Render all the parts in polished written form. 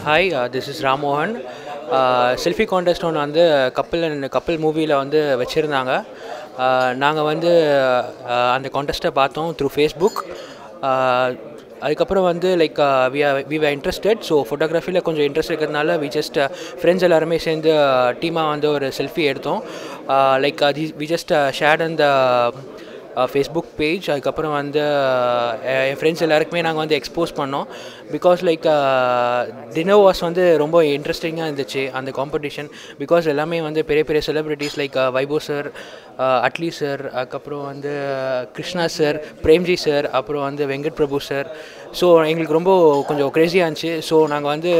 Hi, this is Ramohan. Selfie contest ஒன்று வந்து கப்பல் மூவியில் வந்து வச்சுருந்தாங்க. நாங்கள் வந்து அந்த கான்டெஸ்ட்டை பார்த்தோம் த்ரூ ஃபேஸ்புக். அதுக்கப்புறம் வந்து like we are interested. So ஃபோட்டோகிராஃபியில் கொஞ்சம் இன்ட்ரெஸ்ட் இருக்கிறதுனால வி ஜஸ்ட் ஃப்ரெண்ட்ஸ் எல்லாருமே சேர்ந்து டீமாக வந்து ஒரு செல்ஃபி எடுத்தோம். லைக் வி ஜஸ்ட் ஷேர்ட் அந்த ஃபேஸ்புக் பேஜ். அதுக்கப்புறம் வந்து என் ஃப்ரெண்ட்ஸ் எல்லாருக்குமே நாங்கள் வந்து எக்ஸ்போஸ் பண்ணோம். பிகாஸ் லைக் டின்னர் வாஸ் வந்து ரொம்ப இன்ட்ரெஸ்டிங்காக இருந்துச்சு அந்த காம்படிஷன். பிகாஸ் எல்லாமே வந்து பெரிய பெரிய செலிப்ரிட்டிஸ் லைக் வைபோ சார், அட்லி சார், அதுக்கப்புறம் வந்து கிருஷ்ணா சார், பிரேம்ஜி சார், அப்புறம் வந்து வெங்கட் பிரபு சார். ஸோ எங்களுக்கு ரொம்ப கொஞ்சம் க்ரேஸியாக இருந்துச்சு. ஸோ நாங்கள் வந்து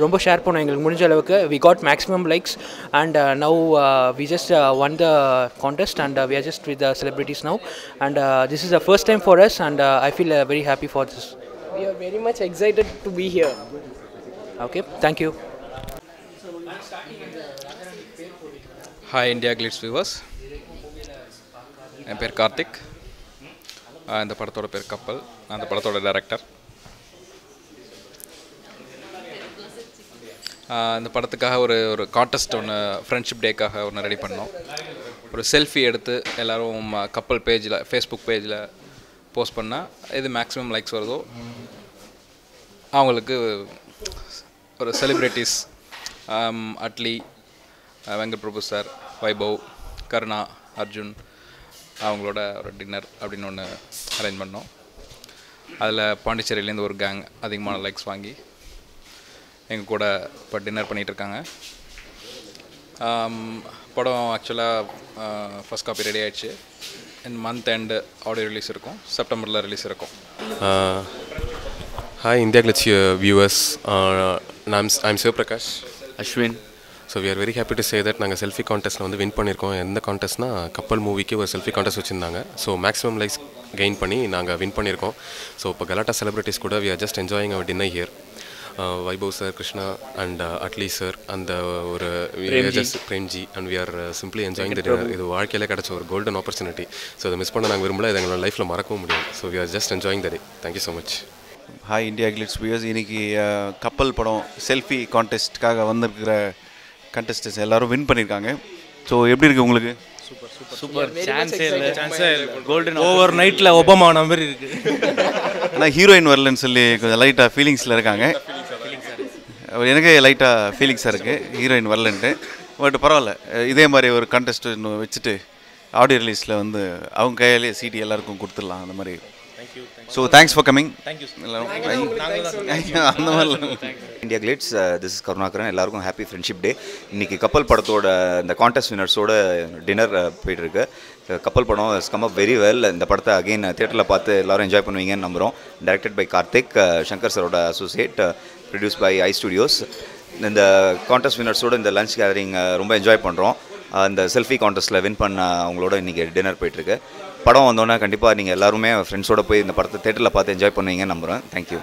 ரொம்ப ஷேர் பண்ணோம் எங்களுக்கு முடிஞ்ச அளவுக்கு. We got maximum likes and now we just won the contest and we are just with the celebrities now. And this is the first time for us, and I feel very happy for this. We are very much excited to be here. Okay, thank you. Hi India Glitz viewers. என் பேர் கார்த்திக். இந்த படத்தோட பேர் கப்பல். நான் இந்த படத்தோட director. இந்த படத்துக்காக ஒரு கான்டெஸ்ட் ஒன்று ஃப்ரெண்ட்ஷிப் டேக்காக ஒன்று ரெடி பண்ணோம். ஒரு செல்ஃபி எடுத்து எல்லோரும் கப்பல் பேஜில் ஃபேஸ்புக் பேஜில் போஸ்ட் பண்ணால் எது மேக்ஸிமம் லைக்ஸ் வருதோ அவங்களுக்கு ஒரு செலிப்ரிட்டிஸ் அட்லி, வெங்கட் பிரபு சார், வைபவ், கருணா, அர்ஜுன் அவங்களோட ஒரு டின்னர் அப்படின்னு ஒன்று அரேஞ்ச் பண்ணோம். அதில் பாண்டிச்சேரியிலேருந்து ஒரு கேங் அதிகமான லைக்ஸ் வாங்கி எங்கள் கூட இப்போ டின்னர் பண்ணிகிட்ருக்காங்க. படம் ஆக்சுவலாக ஃபஸ்ட் காப்பி ரெடி ஆகிடுச்சு. இந்த மந்த் எண்டு ஆடியோ ரிலீஸ் இருக்கும், செப்டம்பரில் ரிலீஸ் இருக்கும். Hi India Glitz viewers, I'm Sivaprakash. Ashwin. So we are very happy to say that நாங்கள் செல்ஃபி கான்டெஸ்ட்டில் வந்து வின் பண்ணியிருக்கோம். எந்த கான்டெஸ்ட்னா கப்பல் மூவிக்கு ஒரு செல்ஃபி கான்டெஸ்ட் வச்சுருந்தாங்க. ஸோ மேக்ஸிமம் லைக்ஸ் கெயின் பண்ணி நாங்கள் வின் பண்ணியிருக்கோம். ஸோ இப்போ கலாட்டா செலிப்ரிட்டிஸ் கூட we are just enjoying our dinner here. Vaibhav sir, Krishna and Atlee sir, அந்த ஒரு Premji and we are simply enjoying the dinner. இது வாழ்க்கையில் கிடச்ச ஒரு கோல்டன் ஆப்பர்ச்சுனிட்டி. ஸோ அதை மிஸ் பண்ண நாங்கள் விரும்பல. இது எங்களோட லைஃப்பில் மறக்கவும் முடியும். So we are just enjoying the day. Thank you so much. Hi India Glitz viewers. இன்றைக்கி கப்பல் படம் செல்ஃபி கான்டெஸ்ட்டுக்காக வந்திருக்கிற கண்டெஸ்டன்ஸ் எல்லோரும் வின் பண்ணியிருக்காங்க. ஸோ எப்படி இருக்குது உங்களுக்கு? சூப்பர். சான்ஸே இல்லை. கோல்டன் ஓவர் நைட்டில் ஒபாமா நம்பர் இருக்குது. ஆனால் ஹீரோயின் வரலன்னு சொல்லி கொஞ்சம் லைட்டாக ஃபீலிங்ஸில் இருக்காங்க. எனக்கு லைட்டாக ஃபீலிங்ஸாக இருக்குது ஹீரோயின் வரலன்ட்டு. பட் பரவாயில்ல, இதே மாதிரி ஒரு கண்டெஸ்ட் இன்னும் வச்சுட்டு ஆடியோ ரிலீஸில் வந்து அவங்க கையாலே சிடி எல்லாருக்கும் கொடுத்துடலாம் அந்த மாதிரி. So thanks for coming. அந்த மாதிரி India glitz, this is Karunakaran. எல்லாருக்கும் ஹாப்பி ஃப்ரெண்ட்ஷிப் டே. இன்றைக்கி கப்பல் படத்தோட இந்த கான்டெஸ்ட் வினர்ஸோட டின்னர் போய்ட்டுருக்கு. கப்பல் படம் is come up very well. இந்த படத்தை அகெயின் தியேட்டரில் பார்த்து எல்லோரும் என்ஜாய் பண்ணுவீங்கன்னு நம்புகிறோம். டைரக்டட் பை கார்த்திக், சங்கர் சரோட associate, produce by I studios. இந்த கான்டெஸ்ட் வினர்ஸோட இந்த லன்ச் கேதரிங் ரொம்ப என்ஜாய் பண்ணுறோம். இந்த செல்ஃபி கான்டெஸ்ட்டில் வின் பண்ண அவங்களோட இன்றைக்கி டின்னர் போய்ட்டுருக்கு. படம் வந்தோன்னே கண்டிப்பாக நீங்கள் எல்லாருமே ஃப்ரெண்ட்ஸோடு போய் இந்த படத்தை தேட்டரில் பார்த்து என்ஜாய் பண்ணுவீங்கன்னு நம்புகிறேன். தேங்க்யூ.